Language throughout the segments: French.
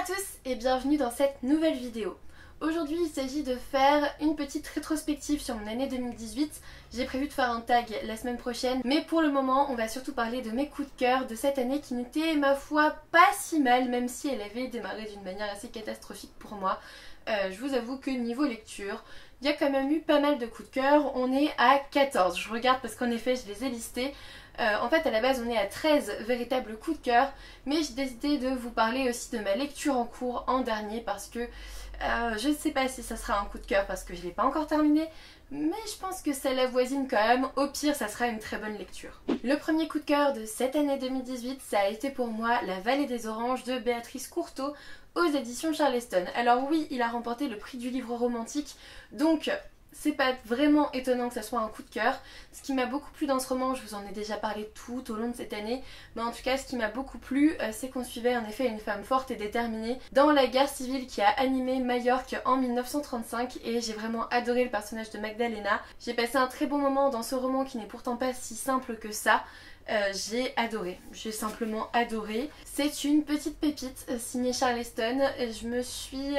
à tous et bienvenue dans cette nouvelle vidéo. Aujourd'hui il s'agit de faire une petite rétrospective sur mon année 2018. J'ai prévu de faire un tag la semaine prochaine, mais pour le moment on va surtout parler de mes coups de cœur de cette année qui n'était ma foi pas si mal, même si elle avait démarré d'une manière assez catastrophique pour moi. Je vous avoue que niveau lecture, il y a quand même eu pas mal de coups de cœur. On est à 14, je regarde parce qu'en effet je les ai listés. En fait à la base on est à 13 véritables coups de cœur, mais j'ai décidé de vous parler aussi de ma lecture en cours en dernier parce que je ne sais pas si ça sera un coup de cœur parce que je ne l'ai pas encore terminé, mais je pense que ça l'avoisine quand même. Au pire ça sera une très bonne lecture. Le premier coup de cœur de cette année 2018, ça a été pour moi La Vallée des Oranges de Béatrice Courteau aux éditions Charleston. Alors oui, il a remporté le prix du livre romantique, donc c'est pas vraiment étonnant que ça soit un coup de cœur. Ce qui m'a beaucoup plu dans ce roman, je vous en ai déjà parlé tout au long de cette année, mais en tout cas ce qui m'a beaucoup plu, c'est qu'on suivait en effet une femme forte et déterminée dans la guerre civile qui a animé Majorque en 1935, et j'ai vraiment adoré le personnage de Magdalena. J'ai passé un très bon moment dans ce roman qui n'est pourtant pas si simple que ça. J'ai adoré, j'ai simplement adoré. C'est une petite pépite signée Charleston et je me suis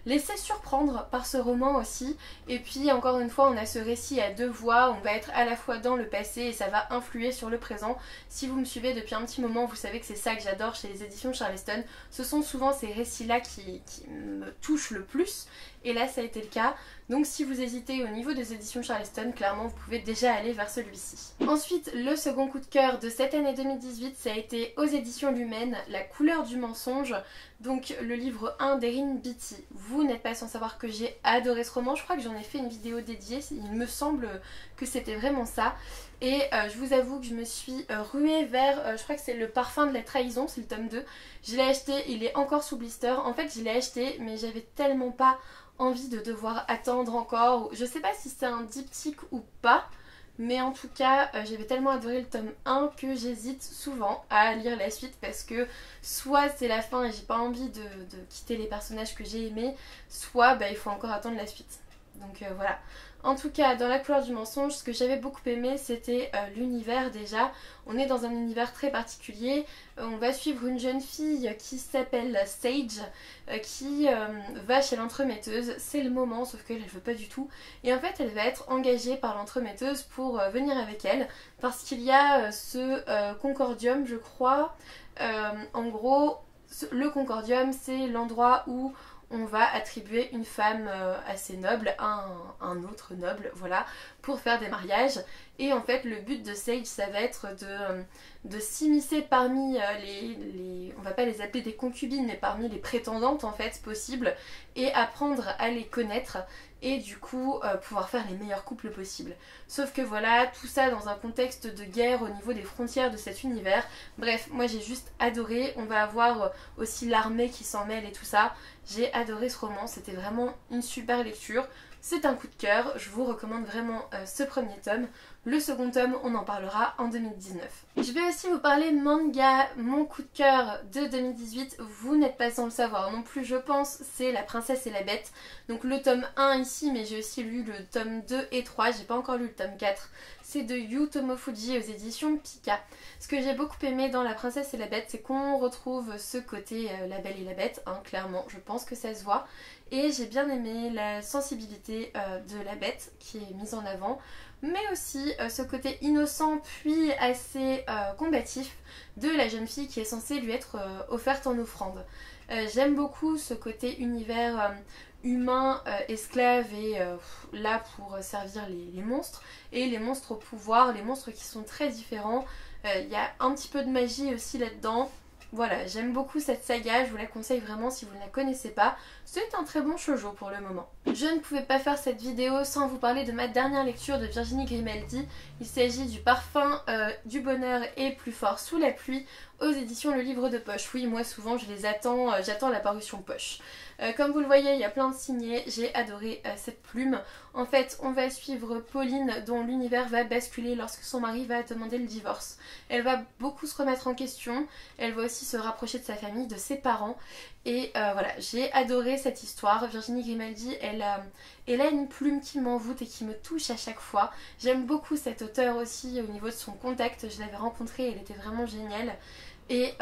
laissée surprendre par ce roman aussi. Et puis encore une fois on a ce récit à deux voix, on va être à la fois dans le passé et ça va influer sur le présent. Si vous me suivez depuis un petit moment, vous savez que c'est ça que j'adore chez les éditions Charleston. Ce sont souvent ces récits là qui me touchent le plus, et là ça a été le cas. Donc si vous hésitez au niveau des éditions Charleston, clairement vous pouvez déjà aller vers celui-ci. Ensuite, le second coup de cœur de cette année 2018, ça a été aux éditions Lumen, La couleur du mensonge, donc le livre 1 d'Erin Beatty. Vous n'êtes pas sans savoir que j'ai adoré ce roman, je crois que j'en ai fait une vidéo dédiée, il me semble que c'était vraiment ça. Et je vous avoue que je me suis ruée vers, je crois que c'est Le parfum de la trahison, c'est le tome 2. Je l'ai acheté, il est encore sous blister. En fait je l'ai acheté mais j'avais tellement pas envie de devoir attendre encore. Je sais pas si c'est un diptyque ou pas, mais en tout cas j'avais tellement adoré le tome 1 que j'hésite souvent à lire la suite parce que soit c'est la fin et j'ai pas envie de quitter les personnages que j'ai aimés, soit il faut encore attendre la suite. Donc voilà. En tout cas, dans La couleur du mensonge, ce que j'avais beaucoup aimé, c'était l'univers déjà. On est dans un univers très particulier. On va suivre une jeune fille qui s'appelle Sage, qui va chez l'entremetteuse. C'est le moment, sauf qu'elle ne veut pas du tout. Et en fait, elle va être engagée par l'entremetteuse pour venir avec elle, parce qu'il y a ce concordium, je crois. En gros, le concordium, c'est l'endroit où on va attribuer une femme assez noble à un autre noble, voilà, pour faire des mariages. Et en fait le but de Sage, ça va être de s'immiscer parmi on va pas les appeler des concubines, mais parmi les prétendantes en fait possibles, et apprendre à les connaître et du coup pouvoir faire les meilleurs couples possibles. Sauf que voilà, tout ça dans un contexte de guerre au niveau des frontières de cet univers. Bref, moi j'ai juste adoré. On va avoir aussi l'armée qui s'en mêle et tout ça. J'ai adoré ce roman, c'était vraiment une super lecture. C'est un coup de cœur, je vous recommande vraiment ce premier tome. Le second tome, on en parlera en 2019. Je vais aussi vous parler manga, mon coup de cœur de 2018. Vous n'êtes pas sans le savoir non plus, je pense, c'est La Princesse et la Bête. Donc le tome 1 ici, mais j'ai aussi lu le tome 2 et 3, j'ai pas encore lu le tome 4. C'est de Yu Tomofuji aux éditions Pika. Ce que j'ai beaucoup aimé dans La Princesse et la Bête, c'est qu'on retrouve ce côté La Belle et la Bête, hein, clairement, je pense que ça se voit. Et j'ai bien aimé la sensibilité de la bête qui est mise en avant, mais aussi ce côté innocent puis assez combatif de la jeune fille qui est censée lui être offerte en offrande. J'aime beaucoup ce côté univers humain, esclave et là pour servir les monstres, et les monstres au pouvoir, les monstres qui sont très différents. Il y a un petit peu de magie aussi là-dedans. Voilà, j'aime beaucoup cette saga, je vous la conseille vraiment si vous ne la connaissez pas. C'est un très bon shoujo pour le moment. Je ne pouvais pas faire cette vidéo sans vous parler de ma dernière lecture de Virginie Grimaldi. Il s'agit du parfum du bonheur et plus fort sous la pluie aux éditions Le Livre de Poche. Oui, moi souvent je les attends, j'attends la parution poche. Comme vous le voyez, il y a plein de signés, j'ai adoré cette plume. En fait, on va suivre Pauline dont l'univers va basculer lorsque son mari va demander le divorce. Elle va beaucoup se remettre en question, elle va aussi se rapprocher de sa famille, de ses parents. Et voilà, j'ai adoré cette histoire. Virginie Grimaldi, elle a une plume qui m'envoûte et qui me touche à chaque fois. J'aime beaucoup cette auteure aussi au niveau de son contact. Je l'avais rencontrée, elle était vraiment géniale. Et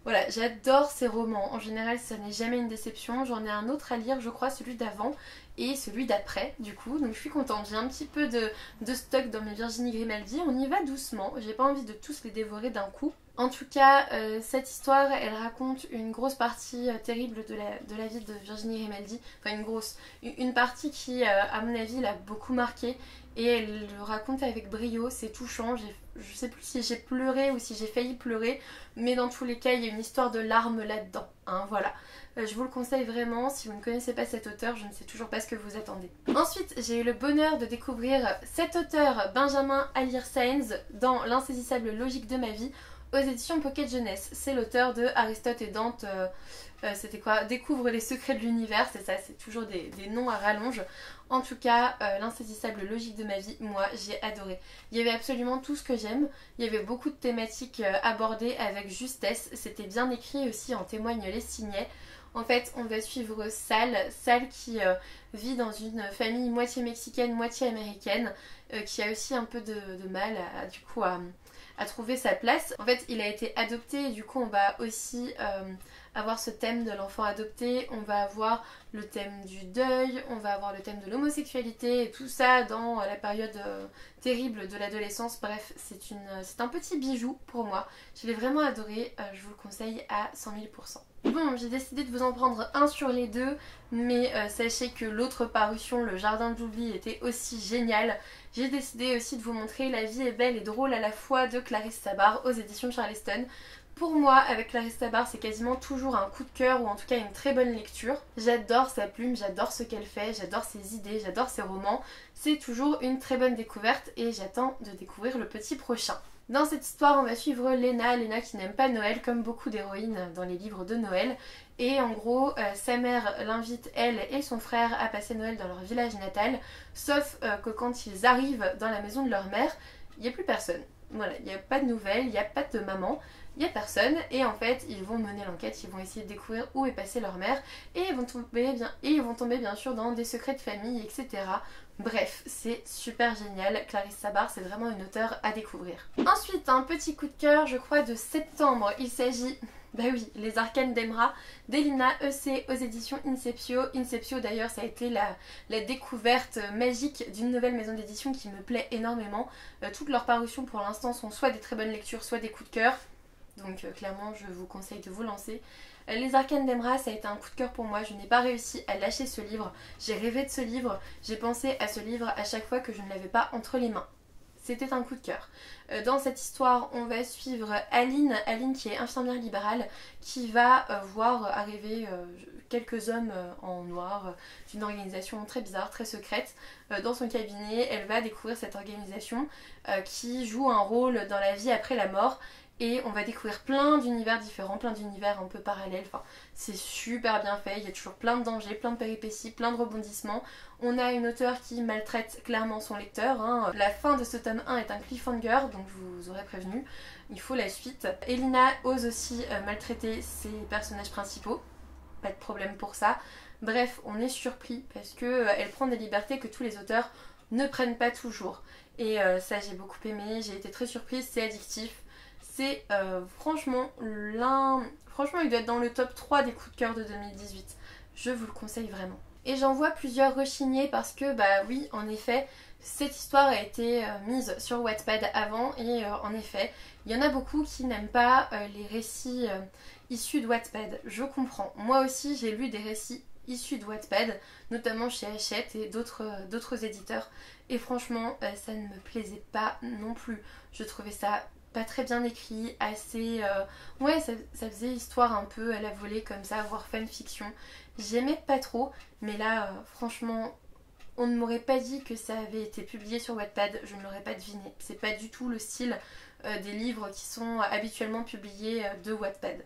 Voilà, j'adore ces romans. En général, ça n'est jamais une déception. J'en ai un autre à lire, je crois, celui d'avant et celui d'après, du coup. Donc je suis contente. J'ai un petit peu de stock dans mes Virginie Grimaldi. On y va doucement. J'ai pas envie de tous les dévorer d'un coup. En tout cas, cette histoire, elle raconte une grosse partie terrible de la vie de Virginie Grimaldi. Enfin, une partie qui, à mon avis, l'a beaucoup marquée. Et elle le raconte avec brio, c'est touchant. Je sais plus si j'ai pleuré ou si j'ai failli pleurer, mais dans tous les cas, il y a une histoire de larmes là-dedans. Hein, voilà. Je vous le conseille vraiment. Si vous ne connaissez pas cet auteur, je ne sais toujours pas ce que vous attendez. Ensuite, j'ai eu le bonheur de découvrir cet auteur, Benjamin Alire-Sáenz, dans L'insaisissable logique de ma vie, aux éditions Pocket Jeunesse. C'est l'auteur de Aristote et Dante, c'était quoi? Découvre les secrets de l'univers, c'est ça, c'est toujours des noms à rallonge. En tout cas, L'insaisissable logique de ma vie, moi j'ai adoré. Il y avait absolument tout ce que j'aime, il y avait beaucoup de thématiques abordées avec justesse, c'était bien écrit aussi, en témoignent les signets. En fait, on va suivre Sal qui vit dans une famille moitié mexicaine, moitié américaine, qui a aussi un peu de mal à trouver sa place. En fait, il a été adopté et du coup, on va aussi avoir ce thème de l'enfant adopté, on va avoir le thème du deuil, on va avoir le thème de l'homosexualité et tout ça dans la période terrible de l'adolescence. Bref, c'est un petit bijou pour moi. Je l'ai vraiment adoré, je vous le conseille à 100 000%. Bon, j'ai décidé de vous en prendre un sur les deux, mais sachez que l'autre parution, Le Jardin de l'Oubli, était aussi génial. J'ai décidé aussi de vous montrer La vie est belle et drôle à la fois de Clarisse Sabart aux éditions Charleston. Pour moi, avec Clarisse Sabart, c'est quasiment toujours un coup de cœur ou en tout cas une très bonne lecture. J'adore sa plume, j'adore ce qu'elle fait, j'adore ses idées, j'adore ses romans. C'est toujours une très bonne découverte et j'attends de découvrir le petit prochain. Dans cette histoire, on va suivre Léna qui n'aime pas Noël, comme beaucoup d'héroïnes dans les livres de Noël. Et en gros, sa mère l'invite, elle et son frère, à passer Noël dans leur village natal. Sauf que quand ils arrivent dans la maison de leur mère, il n'y a plus personne. Voilà, il n'y a pas de nouvelles, il n'y a pas de maman, il n'y a personne. Et en fait, ils vont mener l'enquête, ils vont essayer de découvrir où est passée leur mère. Et ils vont tomber bien sûr dans des secrets de famille, etc. Bref, c'est super génial. Clarisse Sabart, c'est vraiment une auteure à découvrir. Ensuite, un petit coup de cœur, je crois, de septembre. Il s'agit, bah oui, Les Arcanes d'Emra, d'Elina EC aux éditions Inceptio. Inceptio, d'ailleurs, ça a été la découverte magique d'une nouvelle maison d'édition qui me plaît énormément. Toutes leurs parutions pour l'instant sont soit des très bonnes lectures, soit des coups de cœur. Donc clairement, je vous conseille de vous lancer. Les Arcanes d'Emra, ça a été un coup de cœur pour moi. Je n'ai pas réussi à lâcher ce livre. J'ai rêvé de ce livre. J'ai pensé à ce livre à chaque fois que je ne l'avais pas entre les mains. C'était un coup de cœur. Dans cette histoire, on va suivre Aline qui est infirmière libérale, qui va voir arriver quelques hommes en noir d'une organisation très bizarre, très secrète. Dans son cabinet, elle va découvrir cette organisation qui joue un rôle dans la vie après la mort. Et on va découvrir plein d'univers différents, plein d'univers un peu parallèles. Enfin, c'est super bien fait, il y a toujours plein de dangers, plein de péripéties, plein de rebondissements. On a une auteure qui maltraite clairement son lecteur. Hein. La fin de ce tome 1 est un cliffhanger, donc je vous aurais prévenu, il faut la suite. Elina ose aussi maltraiter ses personnages principaux, pas de problème pour ça. Bref, on est surpris parce qu'elle prend des libertés que tous les auteurs ne prennent pas toujours. Et ça, j'ai beaucoup aimé, j'ai été très surprise, c'est addictif. C'est franchement il doit être dans le top 3 des coups de cœur de 2018. Je vous le conseille vraiment. Et j'en vois plusieurs rechigner parce que, bah oui, en effet, cette histoire a été mise sur Wattpad avant et en effet, il y en a beaucoup qui n'aiment pas les récits issus de Wattpad. Je comprends. Moi aussi, j'ai lu des récits issus de Wattpad, notamment chez Hachette et d'autres éditeurs. Et franchement, ça ne me plaisait pas non plus. Je trouvais ça pas très bien écrit, assez... Ouais, ça faisait histoire un peu à la volée comme ça, voire fanfiction. J'aimais pas trop, mais là, franchement, on ne m'aurait pas dit que ça avait été publié sur Wattpad, je ne l'aurais pas deviné. C'est pas du tout le style des livres qui sont habituellement publiés de Wattpad.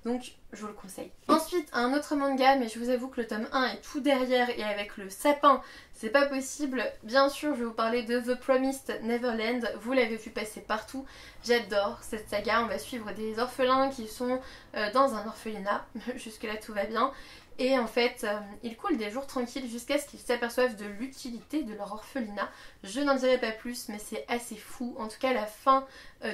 Donc je vous le conseille. Ensuite un autre manga, mais je vous avoue que le tome 1 est tout derrière et avec le sapin c'est pas possible. Bien sûr je vais vous parler de The Promised Neverland, vous l'avez vu passer partout. J'adore cette saga, on va suivre des orphelins qui sont dans un orphelinat, jusque là tout va bien. Et en fait, ils coulent des jours tranquilles jusqu'à ce qu'ils s'aperçoivent de l'utilité de leur orphelinat. Je n'en dirai pas plus, mais c'est assez fou. En tout cas, la fin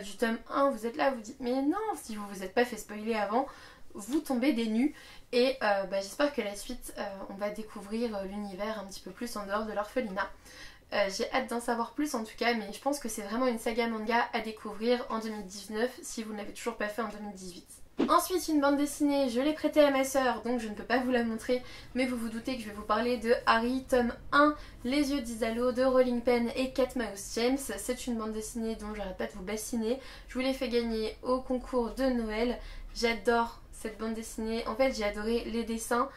du tome 1, vous êtes là, vous dites mais non, si vous vous êtes pas fait spoiler avant, vous tombez des nues. Et j'espère que la suite, on va découvrir l'univers un petit peu plus en dehors de l'orphelinat. J'ai hâte d'en savoir plus en tout cas, mais je pense que c'est vraiment une saga manga à découvrir en 2019 si vous ne l'avez toujours pas fait en 2018. Ensuite, une bande dessinée, je l'ai prêtée à ma soeur, donc je ne peux pas vous la montrer, mais vous vous doutez que je vais vous parler de Harry, tome 1, Les yeux d'Isalo, de Rolling Pen et Cat Mouse James. C'est une bande dessinée dont j'arrête pas de vous bassiner. Je vous l'ai fait gagner au concours de Noël. J'adore cette bande dessinée. En fait, j'ai adoré les dessins,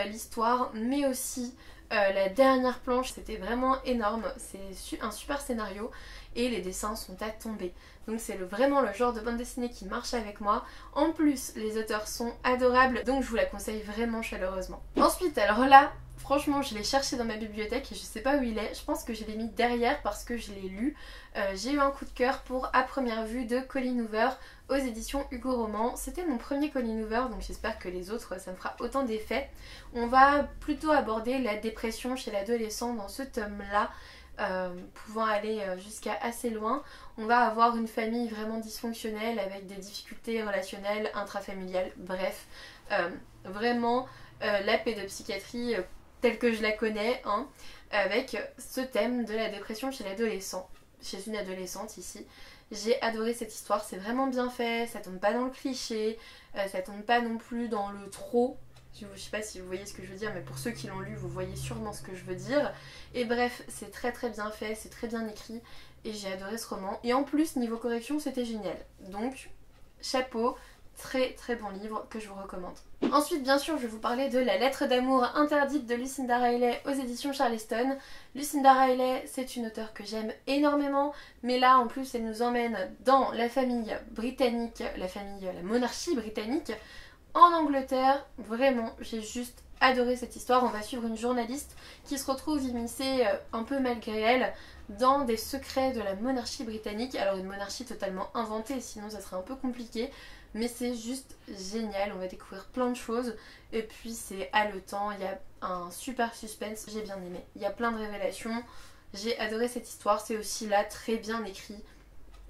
l'histoire, mais aussi la dernière planche. C'était vraiment énorme. C'est un super scénario et les dessins sont à tomber. Donc c'est vraiment le genre de bande dessinée qui marche avec moi. En plus, les auteurs sont adorables, donc je vous la conseille vraiment chaleureusement. Ensuite, alors là, franchement, je l'ai cherché dans ma bibliothèque et je sais pas où il est. Je pense que je l'ai mis derrière parce que je l'ai lu. J'ai eu un coup de cœur pour À première vue de Colleen Hoover aux éditions Hugo Roman. C'était mon premier Colleen Hoover, donc j'espère que les autres, ça me fera autant d'effet. On va plutôt aborder la dépression chez l'adolescent dans ce tome-là. Pouvant aller jusqu'à assez loin. On va avoir une famille vraiment dysfonctionnelle avec des difficultés relationnelles, intrafamiliales, bref, vraiment la pédopsychiatrie telle que je la connais, hein, avec ce thème de la dépression chez l'adolescent, chez une adolescente ici. J'ai adoré cette histoire, c'est vraiment bien fait, ça tombe pas dans le cliché, ça tombe pas non plus dans le trop. Je sais pas si vous voyez ce que je veux dire, mais pour ceux qui l'ont lu, vous voyez sûrement ce que je veux dire. Et bref, c'est très très bien fait, c'est très bien écrit et j'ai adoré ce roman. Et en plus, niveau correction, c'était génial. Donc, chapeau, très très bon livre que je vous recommande. Ensuite, bien sûr, je vais vous parler de La lettre d'amour interdite de Lucinda Riley aux éditions Charleston. Lucinda Riley, c'est une auteure que j'aime énormément, mais là, en plus, elle nous emmène dans la famille britannique, la monarchie britannique, en Angleterre. Vraiment, j'ai juste adoré cette histoire. On va suivre une journaliste qui se retrouve immiscée un peu malgré elle dans des secrets de la monarchie britannique. Alors une monarchie totalement inventée, sinon ça serait un peu compliqué, mais c'est juste génial. On va découvrir plein de choses et puis c'est haletant, il y a un super suspense, j'ai bien aimé. Il y a plein de révélations, j'ai adoré cette histoire, c'est aussi là très bien écrit.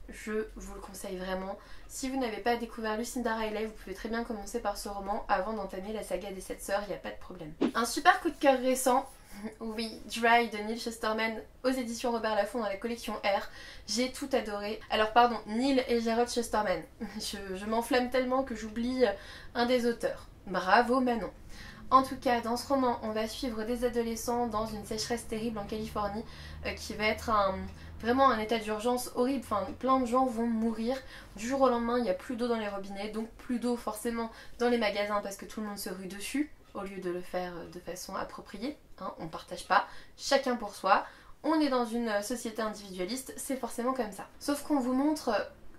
Je vous le conseille vraiment. Si vous n'avez pas découvert Lucinda Riley, vous pouvez très bien commencer par ce roman avant d'entamer la saga des 7 sœurs, il n'y a pas de problème. Un super coup de cœur récent, oui, Dry de Neil Chesterman aux éditions Robert Laffont dans la collection R. J'ai tout adoré. Alors pardon, Neil et Gerald Chesterman. Je m'enflamme tellement que j'oublie un des auteurs. Bravo Manon. En tout cas, dans ce roman, on va suivre des adolescents dans une sécheresse terrible en Californie qui va être vraiment un état d'urgence horrible. Enfin, plein de gens vont mourir. Du jour au lendemain, il n'y a plus d'eau dans les robinets, donc plus d'eau forcément dans les magasins parce que tout le monde se rue dessus au lieu de le faire de façon appropriée. Hein, on ne partage pas, chacun pour soi. On est dans une société individualiste, c'est forcément comme ça. Sauf qu'on vous montre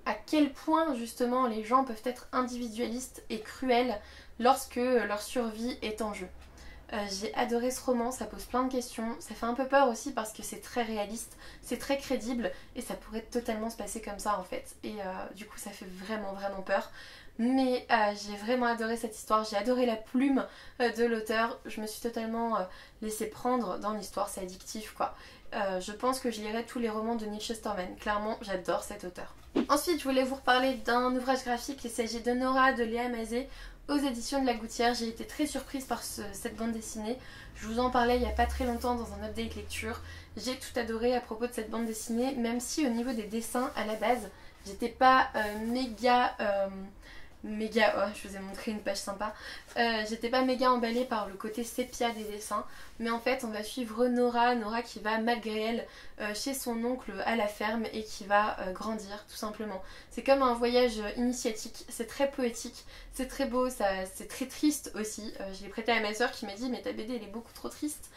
à quel point justement les gens peuvent être individualistes et cruels lorsque leur survie est en jeu. J'ai adoré ce roman, ça pose plein de questions, ça fait un peu peur aussi parce que c'est très réaliste, c'est très crédible et ça pourrait totalement se passer comme ça en fait. Et du coup ça fait vraiment vraiment peur. Mais j'ai vraiment adoré cette histoire, j'ai adoré la plume de l'auteur, je me suis totalement laissée prendre dans l'histoire, c'est addictif quoi. Je pense que je lirai tous les romans de Neil Chesterman, clairement j'adore cet auteur. Ensuite je voulais vous reparler d'un ouvrage graphique, il s'agit de Nora de Léa Mazet aux éditions de La Gouttière. J'ai été très surprise par cette bande dessinée, je vous en parlais il n'y a pas très longtemps dans un update lecture. J'ai tout adoré à propos de cette bande dessinée, même si au niveau des dessins à la base j'étais pas méga, oh, je vous ai montré une page sympa. J'étais pas méga emballée par le côté sépia des dessins, mais en fait on va suivre Nora qui va malgré elle chez son oncle à la ferme et qui va grandir tout simplement. C'est comme un voyage initiatique, c'est très poétique, c'est très beau, c'est très triste aussi. Je l'ai prêté à ma soeur qui m'a dit mais ta BD elle est beaucoup trop triste.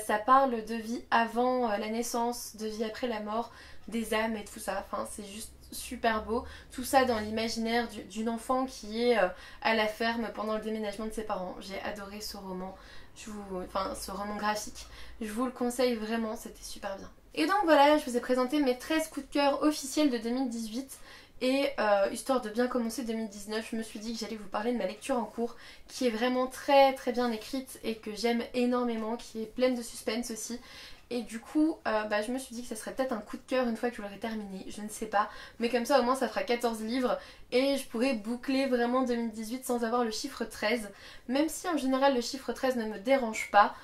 Ça parle de vie avant la naissance, de vie après la mort, des âmes et tout ça, enfin c'est juste super beau, tout ça dans l'imaginaire d'une enfant qui est à la ferme pendant le déménagement de ses parents. J'ai adoré ce roman, ce roman graphique, je vous le conseille vraiment, c'était super bien. Et donc voilà, je vous ai présenté mes 13 coups de cœur officiels de 2018 Et histoire de bien commencer 2019, je me suis dit que j'allais vous parler de ma lecture en cours qui est vraiment très très bien écrite et que j'aime énormément, qui est pleine de suspense aussi. Et du coup, je me suis dit que ça serait peut-être un coup de cœur une fois que je l'aurai terminé, je ne sais pas. Mais comme ça au moins ça fera 14 livres et je pourrais boucler vraiment 2018 sans avoir le chiffre 13. Même si en général le chiffre 13 ne me dérange pas,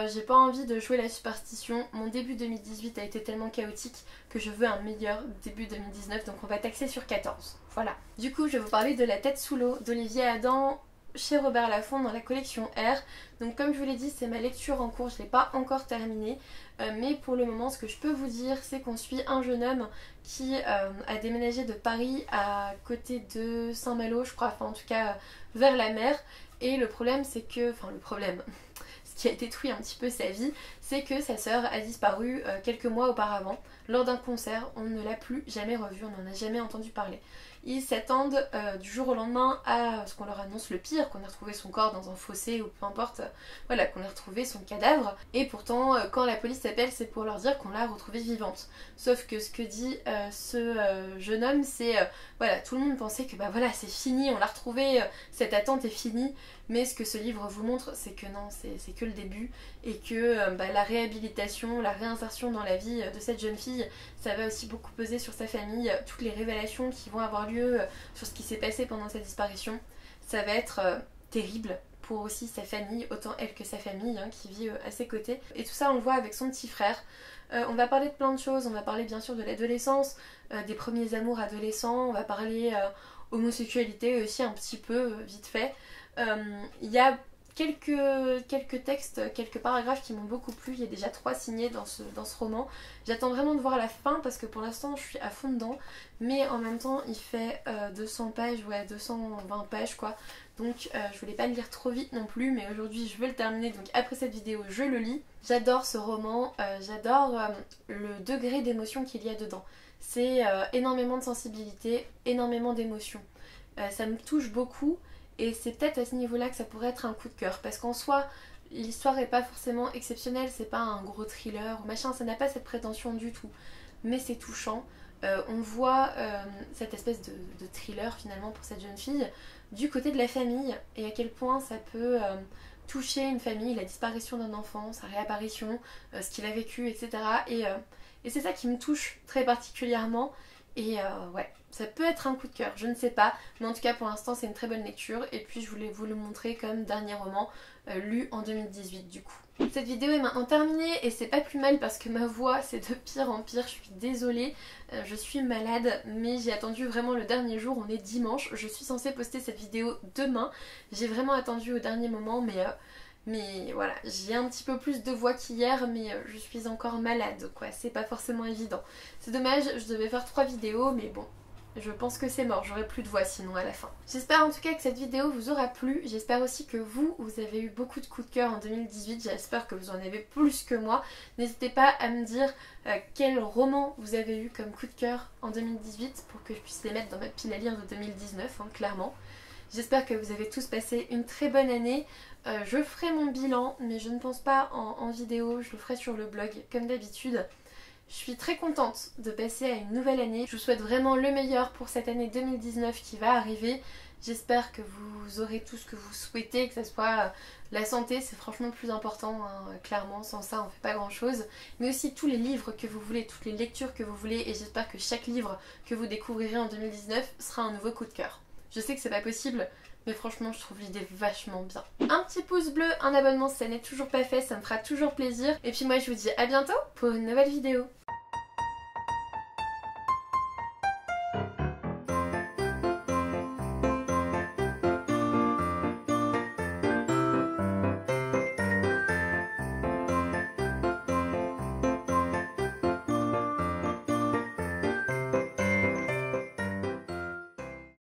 j'ai pas envie de jouer la superstition. Mon début 2018 a été tellement chaotique que je veux un meilleur début 2019, donc on va taxer sur 14. Voilà. Du coup, je vais vous parler de La tête sous l'eau d'Olivier Adam chez Robert Laffont dans la collection R. Donc comme je vous l'ai dit, c'est ma lecture en cours, je ne l'ai pas encore terminée. Mais pour le moment, ce que je peux vous dire, c'est qu'on suit un jeune homme qui a déménagé de Paris à côté de Saint-Malo, je crois, enfin en tout cas vers la mer. Et le problème, c'est que... Enfin le problème... Ce qui a détruit un petit peu sa vie, c'est que sa sœur a disparu quelques mois auparavant lors d'un concert. On ne l'a plus jamais revue, on n'en a jamais entendu parler. Ils s'attendent du jour au lendemain à ce qu'on leur annonce le pire, qu'on ait retrouvé son corps dans un fossé ou peu importe, voilà, qu'on ait retrouvé son cadavre. Et pourtant, quand la police s'appelle, c'est pour leur dire qu'on l'a retrouvée vivante. Sauf que ce que dit ce jeune homme, c'est voilà, tout le monde pensait que bah voilà, c'est fini, on l'a retrouvée, cette attente est finie. Mais ce que ce livre vous montre, c'est que non, c'est que le début et que la réhabilitation, la réinsertion dans la vie de cette jeune fille, ça va aussi beaucoup peser sur sa famille, toutes les révélations qui vont avoir lieu sur ce qui s'est passé pendant sa disparition. Ça va être terrible pour aussi sa famille, autant elle que sa famille qui vit à ses côtés. Et tout ça on le voit avec son petit frère. On va parler de plein de choses, on va parler bien sûr de l'adolescence, des premiers amours adolescents, on va parler homosexualité aussi un petit peu vite fait. Il y a quelques textes, quelques paragraphes qui m'ont beaucoup plu. Il y a déjà 3 signés dans ce volant. J'attends vraiment de voir la fin parce que pour l'instant je suis à fond dedans. Mais en même temps il fait 200 pages, ouais 220 pages quoi. Donc je voulais pas le lire trop vite non plus, mais aujourd'hui je veux le terminer. Donc après cette vidéo je le lis. J'adore ce roman, j'adore le degré d'émotion qu'il y a dedans. C'est énormément de sensibilité, énormément d'émotion. Ça me touche beaucoup. Et c'est peut-être à ce niveau-là que ça pourrait être un coup de cœur. Parce qu'en soi, l'histoire n'est pas forcément exceptionnelle, c'est pas un gros thriller ou machin, ça n'a pas cette prétention du tout. Mais c'est touchant. On voit cette espèce de thriller finalement pour cette jeune fille du côté de la famille et à quel point ça peut toucher une famille, la disparition d'un enfant, sa réapparition, ce qu'il a vécu, etc. Et c'est ça qui me touche très particulièrement. Et ouais, ça peut être un coup de cœur, je ne sais pas, mais en tout cas pour l'instant c'est une très bonne lecture et puis je voulais vous le montrer comme dernier roman lu en 2018 du coup. Cette vidéo est maintenant terminée et c'est pas plus mal parce que ma voix c'est de pire en pire, je suis désolée, je suis malade mais j'ai attendu vraiment le dernier jour, on est dimanche, je suis censée poster cette vidéo demain, j'ai vraiment attendu au dernier moment mais voilà, j'ai un petit peu plus de voix qu'hier mais je suis encore malade quoi, c'est pas forcément évident. C'est dommage, je devais faire 3 vidéos mais bon, je pense que c'est mort, j'aurai plus de voix sinon à la fin. J'espère en tout cas que cette vidéo vous aura plu, j'espère aussi que vous avez eu beaucoup de coups de cœur en 2018, j'espère que vous en avez plus que moi. N'hésitez pas à me dire quel roman vous avez eu comme coup de cœur en 2018 pour que je puisse les mettre dans ma pile à lire de 2019, clairement. J'espère que vous avez tous passé une très bonne année. Je ferai mon bilan, mais je ne pense pas en vidéo, je le ferai sur le blog comme d'habitude. Je suis très contente de passer à une nouvelle année. Je vous souhaite vraiment le meilleur pour cette année 2019 qui va arriver. J'espère que vous aurez tout ce que vous souhaitez, que ce soit la santé, c'est franchement le plus important, clairement, sans ça on fait pas grand chose. Mais aussi tous les livres que vous voulez, toutes les lectures que vous voulez et j'espère que chaque livre que vous découvrirez en 2019 sera un nouveau coup de cœur. Je sais que c'est pas possible, mais franchement je trouve l'idée vachement bien. Un petit pouce bleu, un abonnement si ça n'est toujours pas fait, ça me fera toujours plaisir. Et puis moi je vous dis à bientôt pour une nouvelle vidéo.